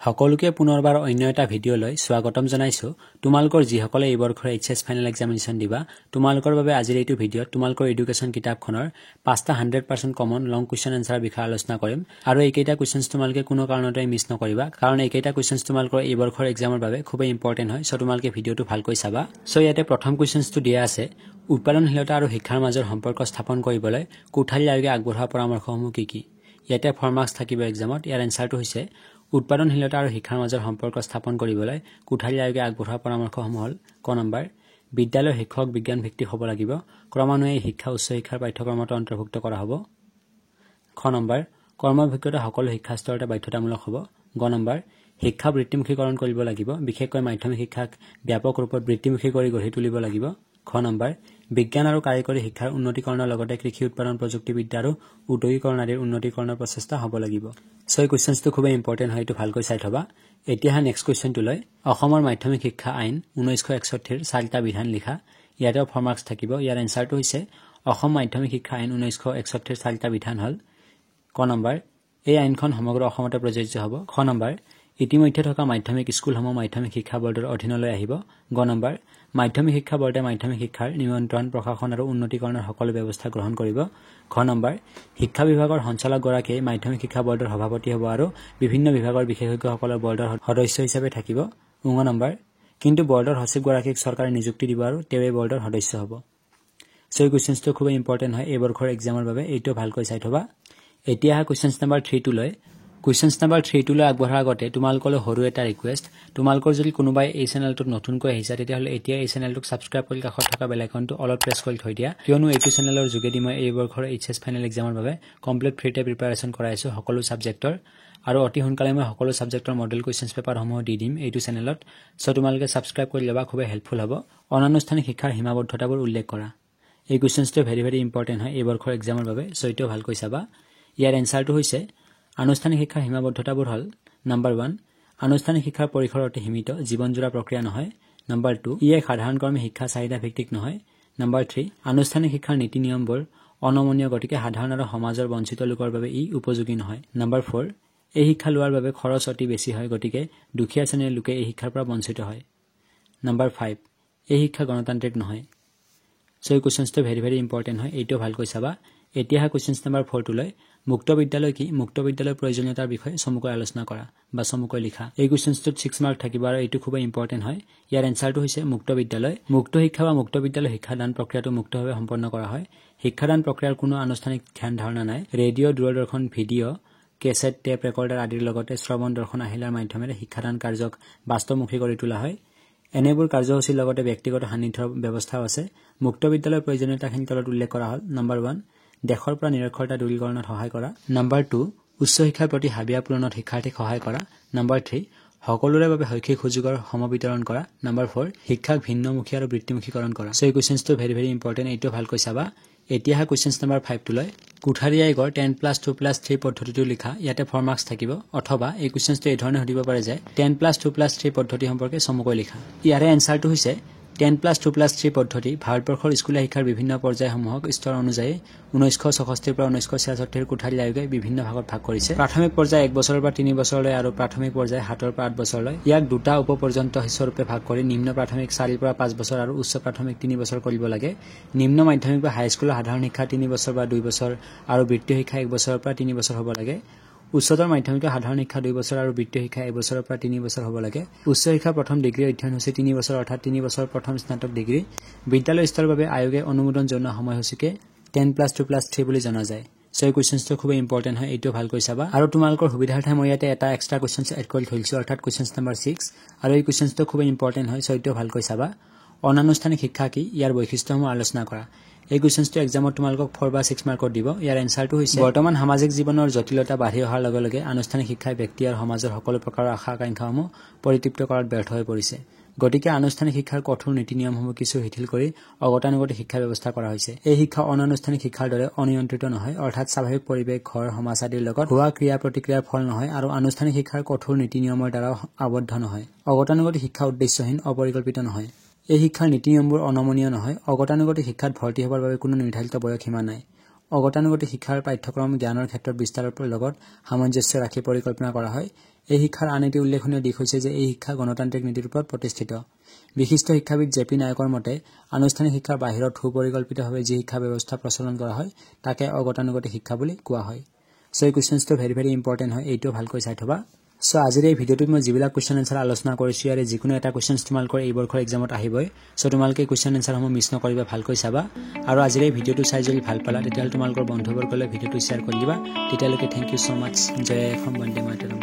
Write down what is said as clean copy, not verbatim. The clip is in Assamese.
সকলোকে পুনৰবাৰ অন্য এটা ভিডিঅ'লৈ স্বাগতম জনাইছো। তোমালোকৰ যিসকলে এই বৰ্ষৰ এইচএছ ফাইনেল এক্সামিনেশ্যন দিবা, তোমালোকৰ বাবে আজিৰ এইটো ভিডিঅ'ত তোমালোকৰ এডুকেশ্যন কিতাপখনৰ 5টা 100% কমন লং কুৱেশ্যন এনসাৰ বিষয়ে আলোচনা কৰিম। আৰু এইকেইটা কুৱেশ্যনছ তোমালোকে কোনো কাৰণতে মিছ নকৰিবা, কাৰণ এইকেইটা কুৱেশ্যনছ তোমালোকৰ এই বৰ্ষৰ এক্সামৰ বাবে খুবেই ইম্পৰ্টেণ্ট হয়। সো তোমালোকে ভিডিঅ'টো ভালকৈ চাবা। সো ইয়াতে প্ৰথম কুৱেশ্যনছটো দিয়া আছে, উৎপাদনশীলতা আৰু শিক্ষাৰ মাজৰ সম্পৰ্ক স্থাপন কৰিবলৈ কোঠাৰী আয়োগে আগবঢ়োৱা পৰামৰ্শসমূহ কি কি। ইয়াতে 4 মাৰ্কছ থাকিব এক্সামত। ইয়াৰ এনসাৰটো হৈছে উৎপাদনশীলতা আৰু শিক্ষাৰ মাজৰ সম্পৰ্ক স্থাপন কৰিবলৈ কোঠাৰী আয়োগে আগবঢ়োৱা পৰামৰ্শসমূহ হ'ল ক নম্বৰ, বিদ্যালয়ৰ শিক্ষক বিজ্ঞান ভিত্তিক হ'ব লাগিব, ক্ৰমান্বয়ে শিক্ষা উচ্চ শিক্ষাৰ পাঠ্যক্ৰমত অন্তৰ্ভুক্ত কৰা হ'ব। খ নম্বৰ, কৰ্মভিজ্ঞতা সকলো শিক্ষা স্তৰতে বাধ্যতামূলক হ'ব। গ নম্বৰ, শিক্ষা বৃত্তিমুখীকৰণ কৰিব লাগিব, বিশেষকৈ মাধ্যমিক শিক্ষাক ব্যাপক ৰূপত বৃত্তিমুখী কৰি গঢ়ি তুলিব লাগিব। খ নম্বৰ, বিজ্ঞান আৰু কাৰিকৰী শিক্ষাৰ উন্নতিকৰণৰ লগতে কৃষি উৎপাদন প্ৰযুক্তিবিদ্যা আৰু উদ্যোগীকৰণ আদিৰ উন্নতিকৰণৰ প্ৰচেষ্টা হ'ব লাগিব। সো এই কুৱেশ্যনছটো খুবেই ইম্পৰ্টেণ্ট হয়, এইটো ভালকৈ চাই থবা। এতিয়া নেক্সট কুৱেশ্যনটোলৈ, অসমৰ মাধ্যমিক শিক্ষা আইন 1961 4টা বিধান লিখা। ইয়াতেও 4 মাৰ্কছ থাকিব। ইয়াৰ এনসাৰটো হৈছে অসম মাধ্যমিক শিক্ষা আইন 1961 4টা বিধান হ'ল ক নম্বৰ, এই আইনখন সমগ্ৰ অসমতে প্ৰযোজ্য হ'ব। খ নম্বৰ, ইতিমধ্যে থকা মাধ্যমিক স্কুলসমূহ মাধ্যমিক শিক্ষা বৰ্ডৰ অধীনলৈ আহিব। গ নম্বৰ, মাধ্যমিক শিক্ষা বৰ্ডে মাধ্যমিক শিক্ষাৰ নিয়ন্ত্ৰণ প্ৰশাসন আৰু উন্নতিকৰণৰ সকলো ব্যৱস্থা গ্ৰহণ কৰিব। ঘ নম্বৰ, শিক্ষা বিভাগৰ সঞ্চালকগৰাকীয়ে মাধ্যমিক শিক্ষা বৰ্ডৰ সভাপতি হ'ব আৰু বিভিন্ন বিভাগৰ বিশেষজ্ঞসকলৰ বৰ্ডৰ সদস্য হিচাপে থাকিব। ঙ নম্বৰ, কিন্তু বৰ্ডৰ সচিবগৰাকীক চৰকাৰে নিযুক্তি দিব আৰু তেওঁৱে বৰ্ডৰ সদস্য হ'ব। সো এই কুৱেশ্যনছটো খুবেই ইম্পৰ্টেণ্ট হয় এই বৰ্ষৰ এক্সামৰ বাবে, এইটো ভালকৈ চাই থবা। এতিয়া আহা কুৱেশ্যনছ নম্বৰ 3 কুৱেশ্যনছ নম্বৰ 3 আগবঢ়াৰ আগতে তোমালোকলৈ সৰু এটা ৰিকুৱেষ্ট, তোমালোকৰ যদি কোনোবাই এই চেনেলটোত নতুনকৈ আহিছা তেতিয়াহ'লে এতিয়া এই চেনেলটোক ছাবস্ক্ৰাইব কৰি কাষত থকা বেল আইকনটো অলপ প্ৰেছ কৰি থৈ দিয়া, কিয়নো এইটো চেনেলৰ যোগেদি মই এই বৰ্ষৰ এইচএছ ফাইনেল এক্সামৰ বাবে কমপ্লিট ফ্ৰীতে প্ৰিপাৰেশ্যন কৰাই আছো সকলো ছাবজেক্টৰ, আৰু অতি সোনকালে মই সকলো ছাবজেক্টৰ মডেল কুৱেশ্যনছ পেপাৰসমূহ দি দিম এইটো চেনেলত। সো তোমালোকে ছাবস্ক্ৰাইব কৰি ল'বা, খুবেই হেল্পফুল হ'ব। অনানুষ্ঠানিক শিক্ষাৰ সীমাবদ্ধতাবোৰ উল্লেখ কৰা। এই কুৱেশ্যনছটো ভেৰি ইম্পৰ্টেণ্ট হয় এই বৰ্ষৰ এক্সামৰ বাবে, সো এইটো ভালকৈ চাবা। ইয়াৰ এনসাৰটো হৈছে আনুষ্ঠানিক শিক্ষাৰ সীমাবদ্ধতাবোৰ হ'ল নম্বৰ 1, আনুষ্ঠানিক শিক্ষাৰ পৰিসৰ অতি সীমিত, জীৱনজোৰা প্ৰক্ৰিয়া নহয়। নম্বৰ 2, ই এক সাধাৰণক্ৰমী শিক্ষা চাহিদা ভিত্তিক নহয়। নম্বৰ 3, আনুষ্ঠানিক শিক্ষাৰ নীতি নিয়মবোৰ অনমনীয়, গতিকে সাধাৰণ আৰু সমাজৰ বঞ্চিত লোকৰ বাবে ই উপযোগী নহয়। নম্বৰ 4, এই শিক্ষা লোৱাৰ বাবে খৰচ অতি বেছি হয়, গতিকে দুখীয়া শ্ৰেণীৰ লোকে এই শিক্ষাৰ পৰা বঞ্চিত হয়। নম্বৰ 5, এই শিক্ষা গণতান্ত্ৰিক নহয়। সো এই কুৱেশ্যনছটো ভেৰি ইম্পৰ্টেণ্ট হয়, এইটো ভালকৈ চাবা। এতিয়া কুৱেশ্যনছ নম্বৰ 4 মুক্ত বিদ্যালয় কি, মুক্ত বিদ্যালয়ৰ প্ৰয়োজনীয়তাৰ বিষয়ে চমুকৈ আলোচনা কৰা বা চমুকৈ লিখা। এই কুৱেশ্যনছটোত 6 মাৰ্ক থাকিব আৰু এইটো খুবেই ইম্পৰ্টেণ্ট হয়। ইয়াৰ এনসাৰটো হৈছে মুক্ত বিদ্যালয়। মুক্ত শিক্ষা বা মুক্ত বিদ্যালয় শিক্ষাদান প্ৰক্ৰিয়াটো মুক্তভাৱে সম্পন্ন কৰা হয়। শিক্ষাদান প্ৰক্ৰিয়াৰ কোনো আনুষ্ঠানিক ধ্যান ধাৰণা নাই। ৰেডিঅ', দূৰদৰ্শন, ভিডিঅ', কেছেট, টেপ ৰেকৰ্ডাৰ আদিৰ লগতে শ্ৰৱণ দৰ্শন আহিলাৰ মাধ্যমেৰে শিক্ষাদান কাৰ্যক বাস্তৱমুখী কৰি তোলা হয়। এনেবোৰ কাৰ্যসূচীৰ লগতে ব্যক্তিগত সান্নিধ্যৰ ব্যৱস্থাও আছে। মুক্ত বিদ্যালয়ৰ প্ৰয়োজনীয়তাখিনি তলত উল্লেখ কৰা হ'ল। নম্বৰ 1, দেশৰ পৰা নিৰক্ষৰতা দূৰীকৰণত সহায় কৰা। নম্বৰ 2, উচ্চ শিক্ষাৰ প্ৰতি হাবিয়া পূৰণত শিক্ষাৰ্থীক সহায় কৰা। নম্বৰ 3, সকলোৰে বাবে শৈক্ষিক সুযোগৰ সমবিতৰণ কৰা। নম্বৰ 4, শিক্ষাক ভিন্নমুখী আৰু বৃত্তিমুখীকৰণ কৰা। সো এই কুৱেশ্যনছটো ভেৰি ইম্পৰ্টেণ্ট, এইটো ভালকৈ চাবা। এতিয়া কুৱেশ্যনছ নম্বৰ 5 কোঠাৰী আয়োগৰ 10+2+3 পদ্ধতিটো লিখা। ইয়াতে 4 মাৰ্কছ থাকিব, অথবা এই কুৱেশ্যনছটো এই ধৰণে সুধিব পাৰে যে 10+2+3 পদ্ধতি সম্পৰ্কে চমুকৈ লিখা। ইয়াৰে এনসাৰটো হৈছে 10+2+3 পদ্ধতি ভাৰতবৰ্ষৰ স্কুলীয়া শিক্ষাৰ বিভিন্ন পৰ্যায়সমূহক স্তৰ অনুযায়ী 1964 পৰা 1966 কোঠাৰী আয়োগে বিভিন্ন ভাগত ভাগ কৰিছে। প্ৰাথমিক পৰ্যায় 1 বছৰৰ পৰা 3 বছৰলৈ আৰু প্ৰাথমিক পৰ্যায় 7 পৰা 8 বছৰলৈ। ইয়াক 2টা উপ পৰ্যন্ত স্বৰূপে ভাগ কৰি নিম্ন প্ৰাথমিক 4 পৰা 5 বছৰ আৰু উচ্চ প্ৰাথমিক 3 বছৰ কৰিব লাগে। নিম্ন মাধ্যমিক বা হাইস্কুলৰ সাধাৰণ শিক্ষা 3 বছৰ বা 2 বছৰ আৰু বৃত্তীয় শিক্ষা 1 বছৰৰ পৰা 3 বছৰ হ'ব লাগে। উচ্চতৰ মাধ্যমিকৰ সাধাৰণ শিক্ষা 2 বছৰ আৰু বৃত্তীয় শিক্ষা 1 বছৰৰ পৰা 3 বছৰ হ'ব লাগে। উচ্চ শিক্ষা প্ৰথম ডিগ্ৰী অধ্যয়নসূচী 3 বছৰ, অৰ্থাৎ 3 বছৰ প্ৰথম স্নাতক ডিগ্ৰী। বিদ্যালয় স্তৰৰ বাবে আয়োগে অনুমোদন জনোৱা সময়সূচীকে 10+2+3 বুলি জনা যায়। সো এই কুৱেশ্যনছটো খুবেই ইম্পৰ্টেণ্ট হয়, এইটো ভালকৈ চাবা। আৰু তোমালোকৰ সুবিধাৰ্থে মই ইয়াতে এটা এক্সট্ৰা কুৱেশ্যনছ এড কৰি থৈছোঁ, অৰ্থাৎ কুৱেশ্যনছ নম্বৰ 6, আৰু এই কুৱেশ্যনছটো খুবেই ইম্পৰ্টেণ্ট হয়, সো এইটো ভালকৈ চাবা। অনানুষ্ঠানিক শিক্ষা কি, ইয়াৰ বৈশিষ্ট্যসমূহ আলোচনা কৰা। এই কুৱেশ্যনছটো এক্সামত তোমালোকক 4 বা 6 মাৰ্কত দিব। ইয়াৰ এনসাৰটো হৈছে বৰ্তমান সামাজিক জীৱনৰ জটিলতা বাঢ়ি অহাৰ লগে লগে আনুষ্ঠানিক শিক্ষাই ব্যক্তি আৰু সমাজৰ সকলো প্ৰকাৰৰ আশা আকাংক্ষাসমূহ পৰিতৃপ্ত কৰাত ব্যৰ্থ হৈ পৰিছে। গতিকে আনুষ্ঠানিক শিক্ষাৰ কঠোৰ নীতি নিয়মসমূহ কিছু শিথিল কৰি অগতানুগতিক শিক্ষা ব্যৱস্থা কৰা হৈছে। এই শিক্ষা অনানুষ্ঠানিক শিক্ষাৰ দৰে অনিয়ন্ত্ৰিত নহয়, অৰ্থাৎ স্বাভাৱিক পৰিৱেশ, ঘৰ, সমাজ আদিৰ লগত হোৱা ক্ৰিয়া প্ৰতিক্ৰিয়াৰ ফল নহয় আৰু আনুষ্ঠানিক শিক্ষাৰ কঠোৰ নীতি নিয়মৰ দ্বাৰাও আবদ্ধ নহয়। অগতানুগতিক শিক্ষা উদ্দেশ্যহীন, অপৰিকল্পিত নহয়। এই শিক্ষাৰ নীতি নিয়মবোৰ অনমনীয় নহয়। অগতানুগতিক শিক্ষাত ভৰ্তি হ'বৰ বাবে কোনো নিৰ্ধাৰিত বয়স সীমা নাই। অগতানুগতিক শিক্ষাৰ পাঠ্যক্ৰম জ্ঞানৰ ক্ষেত্ৰত বিস্তাৰৰ লগত সামঞ্জস্য ৰাখি পৰিকল্পনা কৰা হয়। এই শিক্ষাৰ আন এটি উল্লেখনীয় দিশ হৈছে যে এই শিক্ষা গণতান্ত্ৰিক নীতিৰ ওপৰত প্ৰতিষ্ঠিত। বিশিষ্ট শিক্ষাবিদ জেপি নায়কৰ মতে আনুষ্ঠানিক শিক্ষাৰ বাহিৰত সুপৰিকল্পিতভাৱে যি শিক্ষা ব্যৱস্থা প্ৰচলন কৰা হয় তাকে অগতানুগতিক শিক্ষা বুলি কোৱা হয়। সো এই কুৱেশ্যনটো ভেৰি ইম্পৰ্টেণ্ট হয়, এইটো ভালকৈ চাই থবা। সো আজিৰ এই ভিডিঅ'টোত মই যিবিলাক কুৱেশ্যন এনচাৰ আলোচনা কৰিছোঁ ইয়াৰে যিকোনো এটা কুৱেশ্যন তোমালোকৰ এই বৰ্ষৰ এক্সামত আহিবই। সো তোমালোকে কুৱেশ্যন এনচাৰসমূহ মিছ নকৰিবা, ভালকৈ চাবা। আৰু আজিৰ এই ভিডিঅ'টো চাই যদি ভাল পালা তেতিয়াহ'লে তোমালোকৰ বন্ধুবৰ্গলৈ ভিডিঅ'টো শ্বেয়াৰ কৰি দিবা। তেতিয়ালৈকে থেংক ইউ ছ' মাছ। জয় অসম, বন্দে মাতৰম।